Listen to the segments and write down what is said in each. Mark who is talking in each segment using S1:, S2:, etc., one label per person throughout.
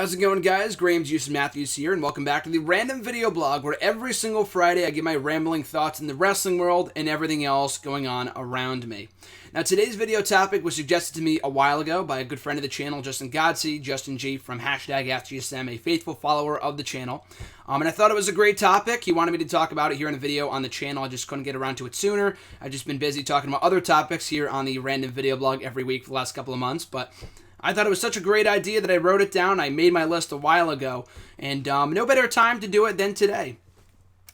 S1: How's it going, guys? Graham's Use Matthews here, and welcome back to the random video blog where every single Friday I give my rambling thoughts in the wrestling world and everything else going on around me. Now, today's video topic was suggested to me a while ago by a good friend of the channel, Justin Godsey, Justin G from #AskGSM, a faithful follower of the channel. And I thought it was a great topic. He wanted me to talk about it here in a video on the channel. I just couldn't get around to it sooner. I've just been busy talking about other topics here on the random video blog every week for the last couple of months, but I thought it was such a great idea that I wrote it down. I made my list a while ago, and no better time to do it than today.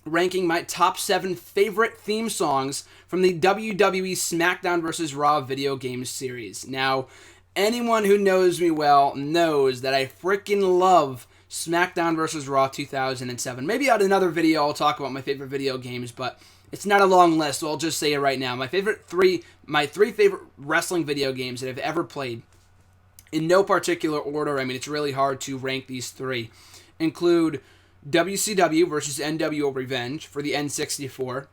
S1: Ranking my top 7 favorite theme songs from the WWE SmackDown vs. Raw video game series. Now, anyone who knows me well knows that I freaking love SmackDown vs. Raw 2007. Maybe on another video I'll talk about my favorite video games, but it's not a long list, so I'll just say it right now. My three favorite wrestling video games that I've ever played, in no particular order, I mean, it's really hard to rank these three, include WCW versus NWO Revenge for the N64,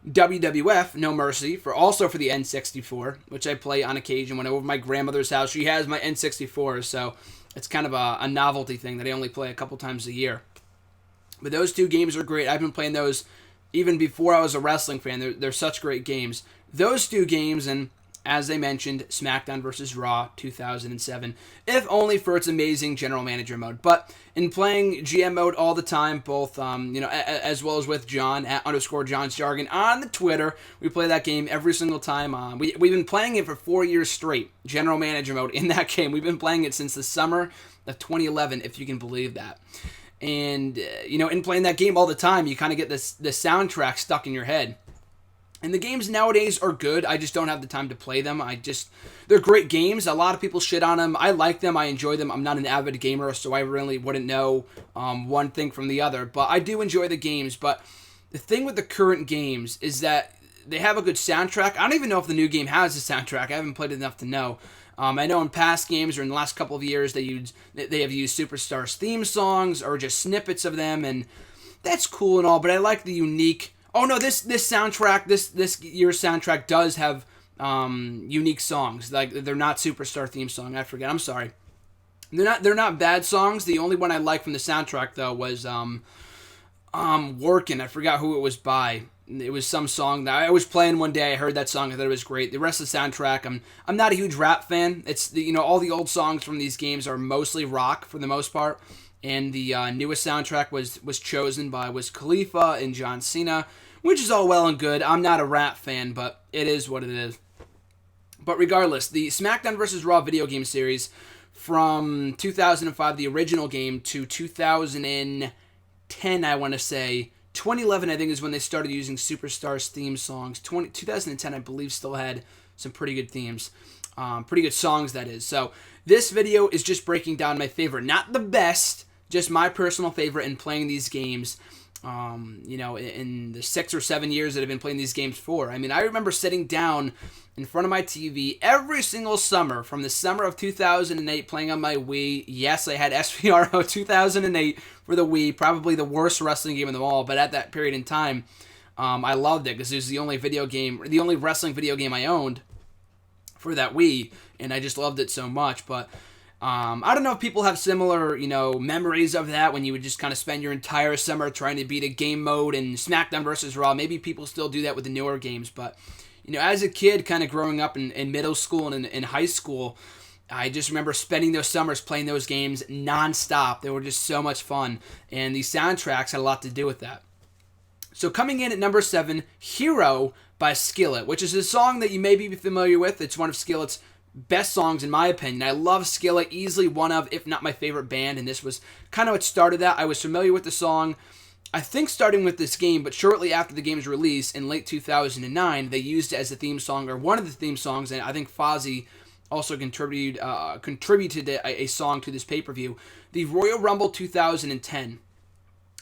S1: WWF No Mercy for the N64, which I play on occasion when I'm over at my grandmother's house. She has my N64, so it's kind of a novelty thing that I only play a couple times a year. But those two games are great. I've been playing those even before I was a wrestling fan. They're such great games. Those two games, and as I mentioned, SmackDown vs. Raw 2007, if only for its amazing General Manager mode. But in playing GM mode all the time, both as well as with John at _John's Jargon on the Twitter, we play that game every single time. We've been playing it for 4 years straight, General Manager mode in that game. We've been playing it since the summer of 2011, if you can believe that. And in playing that game all the time, you kind of get the soundtrack stuck in your head. And the games nowadays are good. I just don't have the time to play them. They're great games. A lot of people shit on them. I like them. I enjoy them. I'm not an avid gamer, so I really wouldn't know one thing from the other. But I do enjoy the games. But the thing with the current games is that they have a good soundtrack. I don't even know if the new game has a soundtrack. I haven't played it enough to know. I know in past games or in the last couple of years they have used Superstars theme songs or just snippets of them, and that's cool and all. But I like the unique. Oh no, this soundtrack, this year's soundtrack does have unique songs. Like, they're not Superstar theme song. I forget. I'm sorry. They're not bad songs. The only one I like from the soundtrack though was Workin'. I forgot who it was by. It was some song that I was playing one day. I heard that song. I thought it was great. The rest of the soundtrack, I'm not a huge rap fan. It's all the old songs from these games are mostly rock for the most part. And the newest soundtrack was chosen by Wiz Khalifa and John Cena, which is all well and good. I'm not a rap fan, but it is what it is. But regardless, the SmackDown vs. Raw video game series from 2005, the original game, to 2010, I want to say. 2011, I think, is when they started using Superstars theme songs. 2010, I believe, still had some pretty good themes. Pretty good songs, that is. So this video is just breaking down my favorite. Not the best, just my personal favorite in playing these games. In the 6 or 7 years that I've been playing these games for. I mean, I remember sitting down in front of my TV every single summer from the summer of 2008 playing on my Wii. Yes, I had SVRO 2008 for the Wii, probably the worst wrestling game of them all, but at that period in time, I loved it because it was the only wrestling video game I owned for that Wii, and I just loved it so much. But I don't know if people have similar, memories of that when you would just kind of spend your entire summer trying to beat a game mode in SmackDown vs. Raw. Maybe people still do that with the newer games, but, as a kid kind of growing up in middle school and in high school, I just remember spending those summers playing those games nonstop. They were just so much fun, and these soundtracks had a lot to do with that. So coming in at number 7, Hero by Skillet, which is a song that you may be familiar with. It's one of Skillet's best songs in my opinion. I love Skillet, easily one of, if not my favorite band, and this was kind of what started that. I was familiar with the song, I think starting with this game, but shortly after the game's release in late 2009, they used it as a theme song, or one of the theme songs, and I think Fozzy also contributed a song to this pay-per-view, the Royal Rumble 2010.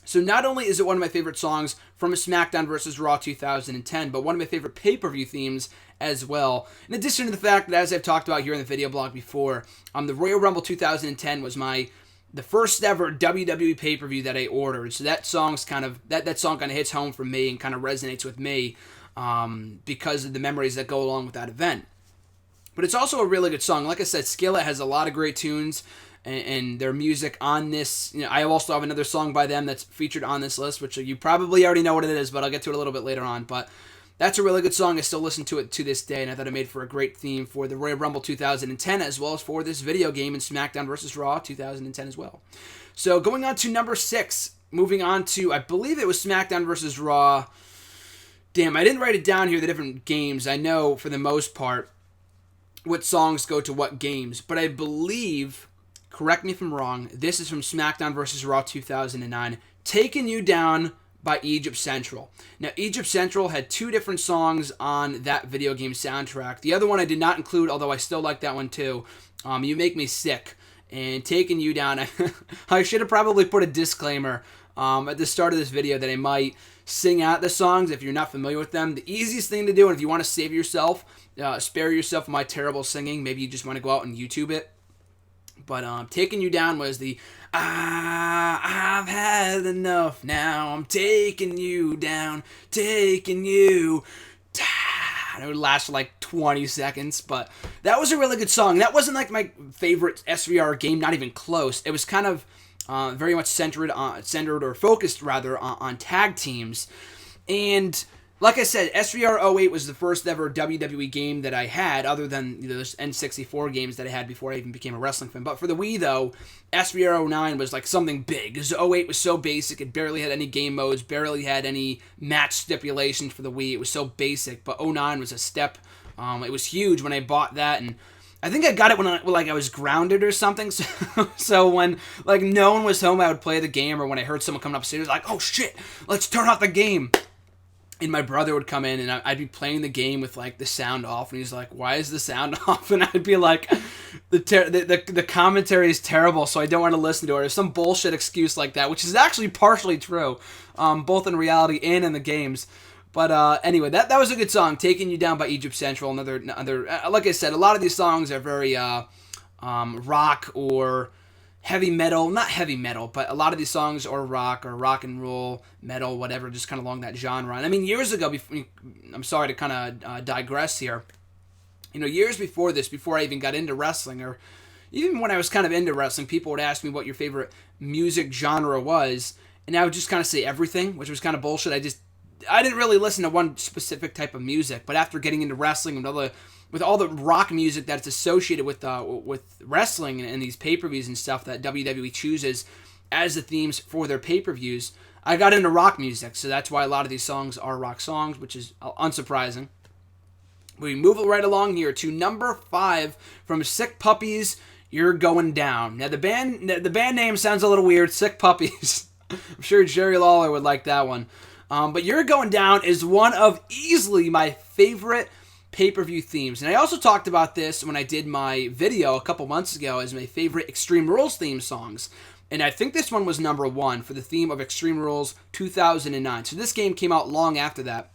S1: So not only is it one of my favorite songs from a SmackDown vs. Raw 2010, but one of my favorite pay-per-view themes as well. In addition to the fact that, as I've talked about here in the video blog before, the Royal Rumble 2010 was the first ever WWE pay-per-view that I ordered. So that song's that song kind of hits home for me and kind of resonates with me because of the memories that go along with that event. But it's also a really good song. Like I said, Skillet has a lot of great tunes. and their music on this. I also have another song by them that's featured on this list, which you probably already know what it is, but I'll get to it a little bit later on. But that's a really good song. I still listen to it to this day, and I thought it made for a great theme for the Royal Rumble 2010, as well as for this video game in SmackDown vs. Raw 2010 as well. So going on to number 6, moving on to, I believe it was SmackDown vs. Raw. Damn, I didn't write it down here, the different games. I know, for the most part, what songs go to what games. But I believe, correct me if I'm wrong, this is from SmackDown vs. Raw 2009, Taking You Down by Egypt Central. Now, Egypt Central had 2 different songs on that video game soundtrack. The other one I did not include, although I still like that one too. You Make Me Sick. And Taking You Down, I should have probably put a disclaimer at the start of this video that I might sing out the songs if you're not familiar with them. The easiest thing to do, and if you want to save yourself, spare yourself my terrible singing, maybe you just want to go out and YouTube it. But Taking You Down was the I've had enough now, I'm taking you down, taking you down. It would last for like 20 seconds, but that was a really good song. That wasn't like my favorite SVR game, not even close. It was kind of very much centered or focused rather on tag teams. And like I said, SVR 08 was the first ever WWE game that I had, other than those N64 games that I had before I even became a wrestling fan. But for the Wii, though, SVR 09 was like something big. Because 08 was so basic, it barely had any game modes, barely had any match stipulations for the Wii. It was so basic. But 09 was a step. It was huge when I bought that, and I think I got it when I was grounded or something. So when like no one was home, I would play the game, or when I heard someone coming upstairs, like, oh shit, let's turn off the game. And my brother would come in, and I'd be playing the game with like the sound off, and he's like, "Why is the sound off?" And I'd be like, "The commentary is terrible, so I don't want to listen to it." Or some bullshit excuse like that, which is actually partially true, both in reality and in the games. But anyway, that was a good song, "Taking You Down" by Egypt Central. Another like I said, a lot of these songs are very rock or heavy metal, not heavy metal, but a lot of these songs are rock or rock and roll, metal, whatever, just kind of along that genre. And I mean, years ago, I'm sorry to kind of digress here, years before this, before I even got into wrestling, or even when I was kind of into wrestling, people would ask me what your favorite music genre was, and I would just kind of say everything, which was kind of bullshit. I didn't really listen to one specific type of music, but after getting into wrestling and with all the rock music that's associated with wrestling and these pay-per-views and stuff that WWE chooses as the themes for their pay-per-views, I got into rock music. So that's why a lot of these songs are rock songs, which is unsurprising. We move right along here to number 5 from Sick Puppies, You're Going Down. Now the band name sounds a little weird, Sick Puppies. I'm sure Jerry Lawler would like that one. But You're Going Down is one of easily my favorite pay-per-view themes. And I also talked about this when I did my video a couple months ago as my favorite Extreme Rules theme songs. And I think this one was number 1 for the theme of Extreme Rules 2009. So this game came out long after that.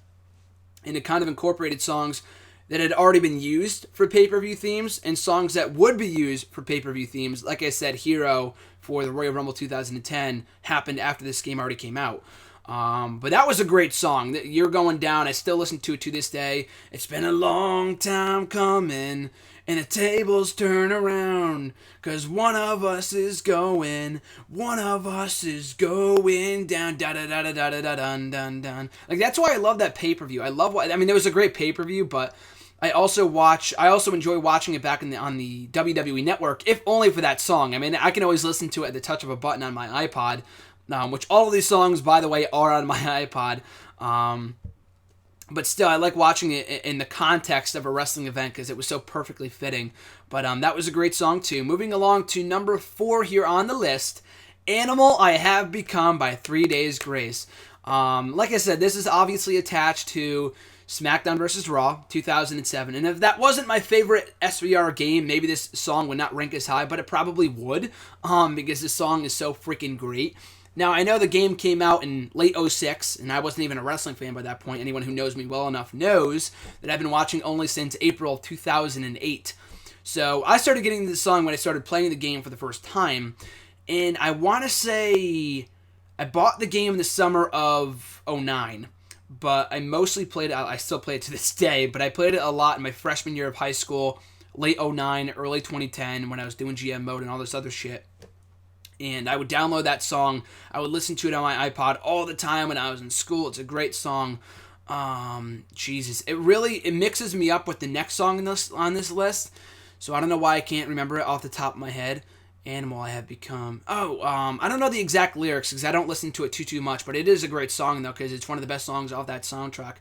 S1: And it kind of incorporated songs that had already been used for pay-per-view themes and songs that would be used for pay-per-view themes. Like I said, Hero for the Royal Rumble 2010 happened after this game already came out. But that was a great song. You're Going Down. I still listen to it to this day. It's been a long time coming, and the tables turn around, 'cause one of us is going down, da da da da da da dun dun dun. Like, that's why I love that pay-per-view. It was a great pay-per-view, but I also enjoy watching it back on the WWE Network, if only for that song. I mean, I can always listen to it at the touch of a button on my iPod. Which all of these songs, by the way, are on my iPod. But still, I like watching it in the context of a wrestling event because it was so perfectly fitting. But that was a great song, too. Moving along to number 4 here on the list, Animal I Have Become by 3 Days Grace. Like I said, this is obviously attached to SmackDown vs. Raw 2007. And if that wasn't my favorite SVR game, maybe this song would not rank as high, but it probably would because this song is so freaking great. Now, I know the game came out in late 06, and I wasn't even a wrestling fan by that point. Anyone who knows me well enough knows that I've been watching only since April of 2008. So I started getting this song when I started playing the game for the first time, and I want to say I bought the game in the summer of 09, but I mostly played it, I still play it to this day, but I played it a lot in my freshman year of high school, late 09, early 2010 when I was doing GM mode and all this other shit. And I would download that song. I would listen to it on my iPod all the time when I was in school. It's a great song. Jesus, it mixes me up with the next song on this list. So I don't know why I can't remember it off the top of my head. Animal I Have Become. I don't know the exact lyrics because I don't listen to it too much, but it is a great song though because it's one of the best songs off that soundtrack.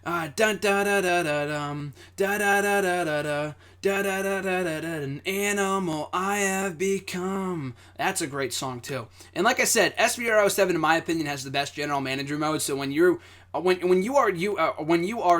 S1: Dun da da da da dum, da da da da da da, da da da da da da. An animal I have become. That's a great song too. And like I said, SVR07 in my opinion has the best general manager mode. So when you are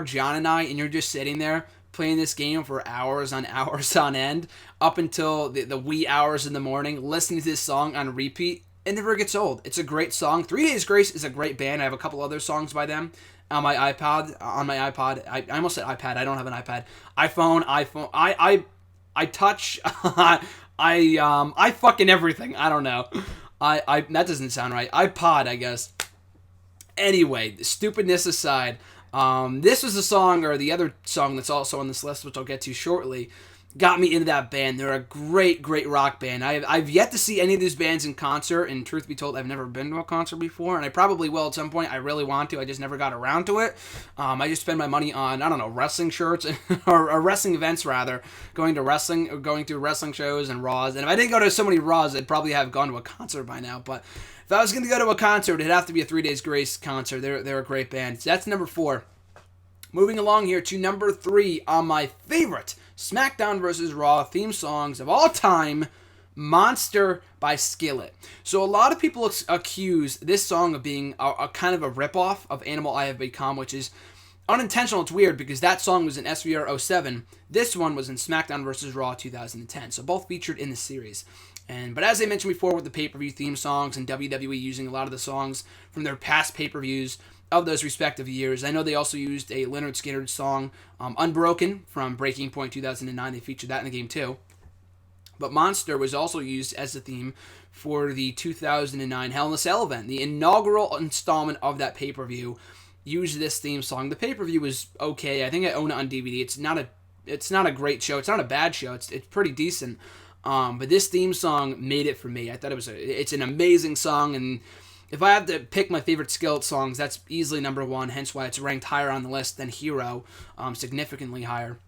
S1: John and I, and you're just sitting there playing this game for hours on hours on end, up until the wee hours in the morning, listening to this song on repeat, it never gets old. It's a great song. 3 Days Grace is a great band. I have a couple other songs by them on my iPod. I almost said iPad. I don't have an iPad. iPhone. I touch. I fucking everything. I don't know. That doesn't sound right. iPod, I guess. Anyway, stupidness aside, this was the song, or the other song that's also on this list, which I'll get to shortly, got me into that band. They're a great rock band. I've yet to see any of these bands in concert, and truth be told, I've never been to a concert before, and I probably will at some point. I really want to. I just never got around to it. I just spend my money on, I don't know, wrestling shirts, or wrestling events, rather. Going to wrestling shows and Raws. And if I didn't go to so many Raws, I'd probably have gone to a concert by now, but if I was going to go to a concert, it'd have to be a 3 Days Grace concert. They're a great band. So that's number 4. Moving along here to number 3 on my favorite SmackDown vs. Raw theme songs of all time, Monster by Skillet. So a lot of people accuse this song of being a kind of a ripoff of Animal I Have Become, which is unintentional. It's weird because that song was in SVR07. This one was in SmackDown vs. Raw 2010. So both featured in the series. But as I mentioned before with the pay-per-view theme songs and WWE using a lot of the songs from their past pay-per-views of those respective years, I know they also used a Leonard Skinner song, Unbroken, from Breaking Point 2009. They featured that in the game too. But Monster was also used as the theme for the 2009 Hell in a Cell event. The inaugural installment of that pay-per-view used this theme song. The pay-per-view was okay. I think I own it on DVD. It's not a great show. It's not a bad show. It's pretty decent. But this theme song made it for me. I thought it's an amazing song, and if I have to pick my favorite Skillet songs, that's easily number 1, hence why it's ranked higher on the list than Hero, significantly higher.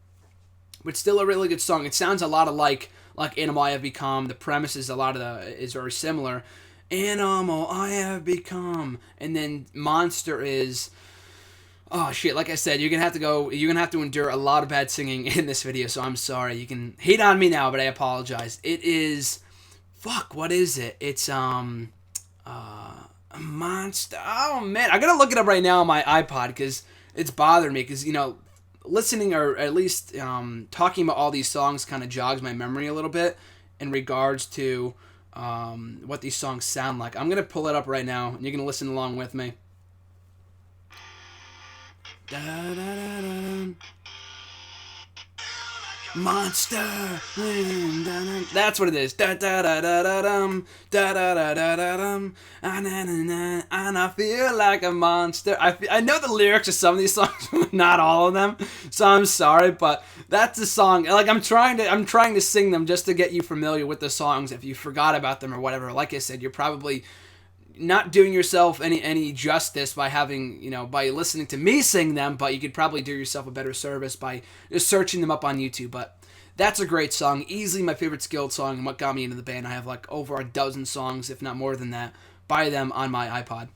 S1: But still a really good song. It sounds a lot like Animal I Have Become. The premise is is very similar. Animal I Have Become. And then Monster is, oh shit, like I said, you're gonna have to endure a lot of bad singing in this video, so I'm sorry. You can hate on me now, but I apologize. It is, what is it? It's Monster. Oh man, I gotta look it up right now on my iPod because it's bothering me. Because listening, or at least talking about all these songs kind of jogs my memory a little bit in regards to what these songs sound like. I'm gonna pull it up right now, and you're gonna listen along with me. Da, da, da, da, Monster. That's what it is. Da da da da da dum. Da da da da da dum. And I feel like a monster. I know the lyrics of some of these songs, not all of them. So I'm sorry, but that's the song. Like I'm trying to sing them just to get you familiar with the songs. If you forgot about them or whatever, like I said, you're probably not doing yourself any justice by by listening to me sing them, but you could probably do yourself a better service by just searching them up on YouTube. But that's a great song, easily my favorite Skillet song, and what got me into the band. I have like over a dozen songs, if not more than that, by them on my iPod.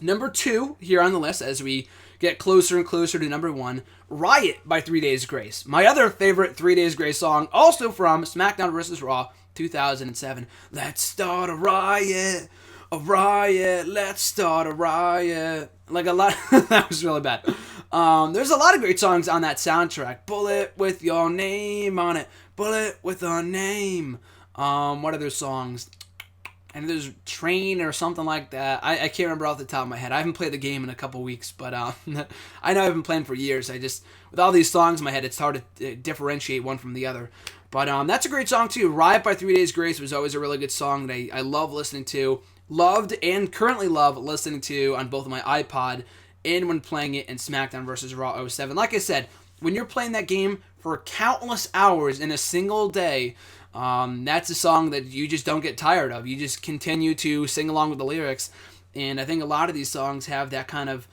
S1: Number 2 here on the list, as we get closer and closer to number 1, Riot by 3 Days Grace. My other favorite 3 Days Grace song, also from SmackDown vs. Raw 2007. Let's start a riot. A riot, let's start a riot. Like a lot, that was really bad. There's a lot of great songs on that soundtrack. Bullet with your name on it. Bullet with a name. What other songs? And there's Train or something like that. I can't remember off the top of my head. I haven't played the game in a couple weeks, but I know I've been playing for years. With all these songs in my head, it's hard to differentiate one from the other. But that's a great song too. Riot by 3 Days Grace was always a really good song that I love listening to. Loved and currently love listening to on both my iPod and when playing it in SmackDown vs. Raw 07. Like I said, when you're playing that game for countless hours in a single day, that's a song that you just don't get tired of. You just continue to sing along with the lyrics. And I think a lot of these songs have that kind of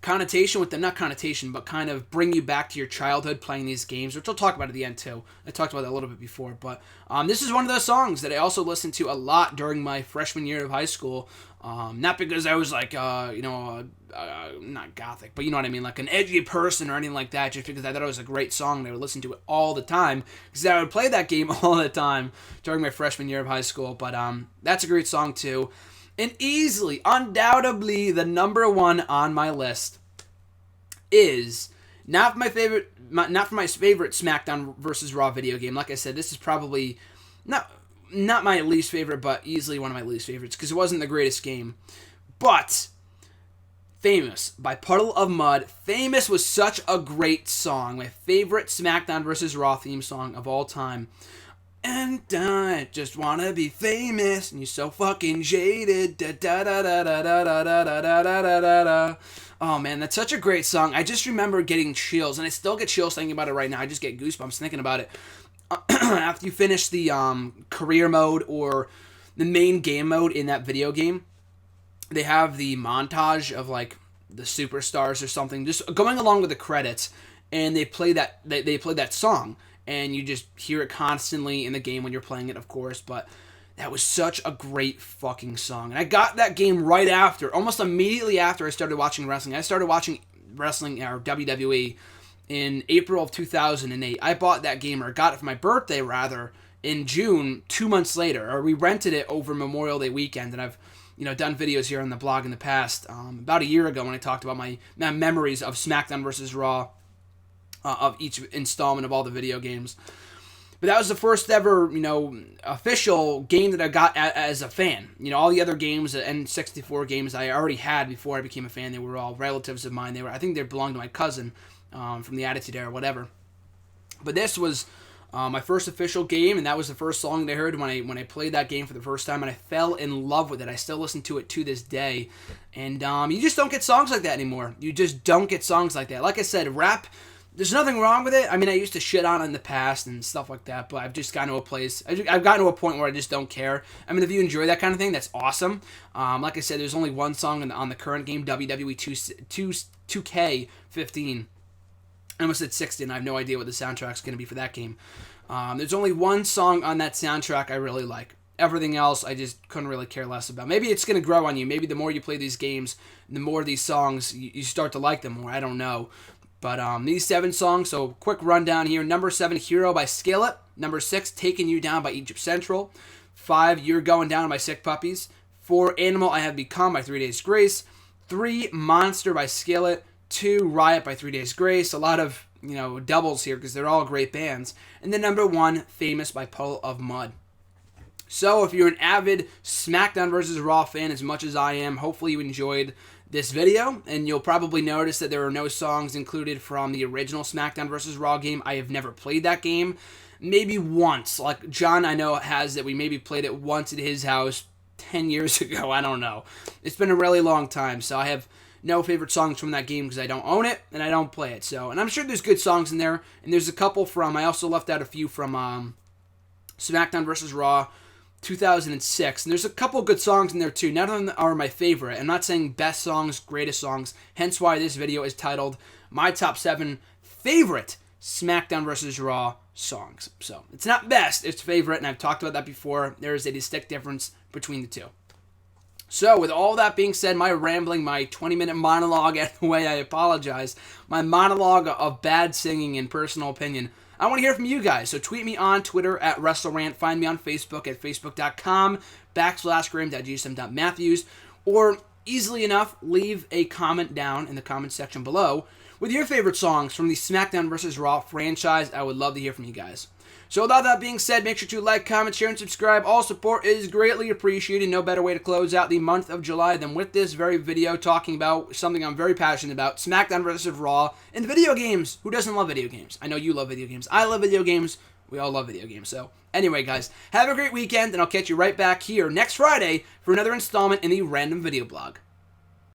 S1: connotation with them. Not connotation, but kind of bring you back to your childhood playing these games, which I'll talk about at the end too. I talked about that a little bit before. But this is one of those songs that I also listened to a lot during my freshman year of high school. Not because I was like, not gothic, but you know what I mean, like an edgy person or anything like that, just because I thought it was a great song and I would listen to it all the time, because I would play that game all the time during my freshman year of high school. But that's a great song too. And easily, undoubtedly, the number one on my list is not for my favorite SmackDown versus Raw video game. Like I said, this is probably not my least favorite, but easily one of my least favorites, because it wasn't the greatest game. But Famous by Puddle of Mud. Famous was such a great song. My favorite SmackDown vs. Raw theme song of all time. And I just wanna be famous, and you're so fucking jaded. Da da da da da da da da da da da da. Oh man, that's such a great song. I just remember getting chills, and I still get chills thinking about it right now. I just get goosebumps thinking about it. After you finish the career mode or the main game mode in that video game, they have the montage of like the superstars or something just going along with the credits, and they play that song, and you just hear it constantly in the game when you're playing it, of course. But that was such a great fucking song. And I got that game right after, almost immediately after I started watching wrestling. I started watching wrestling, or WWE, in April of 2008. I bought that game, or got it for my birthday rather, in June, 2 months later. Or we rented it over Memorial Day weekend, and I've done videos here on the blog in the past, about a year ago, when I talked about my memories of SmackDown vs. Raw, of each installment of all the video games. But that was the first ever, official game that I got as a fan. All the other games, the N64 games I already had before I became a fan. They were all relatives of mine. I think they belonged to my cousin from the Attitude Era, whatever. But this was my first official game, and that was the first song that I heard when I played that game for the first time, and I fell in love with it. I still listen to it to this day. And you just don't get songs like that anymore. You just don't get songs like that. Like I said, rap, there's nothing wrong with it. I mean, I used to shit on it in the past and stuff like that, but I've just gotten to a place, I've gotten to a point where I just don't care. I mean, if you enjoy that kind of thing, that's awesome. Like I said, there's only one song on the current game, WWE 2K15. I almost said 16. I have no idea what the soundtrack's going to be for that game. There's only one song on that soundtrack I really like. Everything else, I just couldn't really care less about. Maybe it's going to grow on you. Maybe the more you play these games, the more these songs, you start to like them more. I don't know. But these 7 songs, so quick rundown here. Number 7, Hero by Skillet. Number 6, Taking You Down by Egypt Central. 5, You're Going Down by Sick Puppies. 4, Animal I Have Become by 3 Days Grace. 3, Monster by Skillet. 2, Riot by 3 Days Grace. A lot of, doubles here because they're all great bands. And then number 1, Famous by Puddle of Mud. So if you're an avid SmackDown vs. Raw fan as much as I am, hopefully you enjoyed this video, and you'll probably notice that there are no songs included from the original SmackDown vs. Raw game. I have never played that game. Maybe once. Like John, I know, has that. We maybe played it once at his house 10 years ago. I don't know. It's been a really long time, so I have no favorite songs from that game because I don't own it and I don't play it. So, and I'm sure there's good songs in there, and there's a couple from, I also left out a few from SmackDown vs. Raw 2006, and there's a couple good songs in there too. None of them are my favorite. I'm not saying best songs, greatest songs, hence why this video is titled My Top 7 Favorite SmackDown vs. Raw Songs. So, it's not best, it's favorite, and I've talked about that before. There is a distinct difference between the two. So, with all that being said, my rambling, my 20-minute monologue out of the way, I apologize. My monologue of bad singing and personal opinion. I want to hear from you guys, so tweet me on Twitter at WrestleRant. Find me on Facebook at facebook.com/graham.gsm.matthews, or easily enough, leave a comment down in the comment section below with your favorite songs from the SmackDown vs. Raw franchise. I would love to hear from you guys. So with all that being said, make sure to like, comment, share, and subscribe. All support is greatly appreciated. No better way to close out the month of July than with this very video talking about something I'm very passionate about, SmackDown vs. Raw, and video games. Who doesn't love video games? I know you love video games. I love video games. We all love video games. So anyway, guys, have a great weekend, and I'll catch you right back here next Friday for another installment in the Random Video Blog.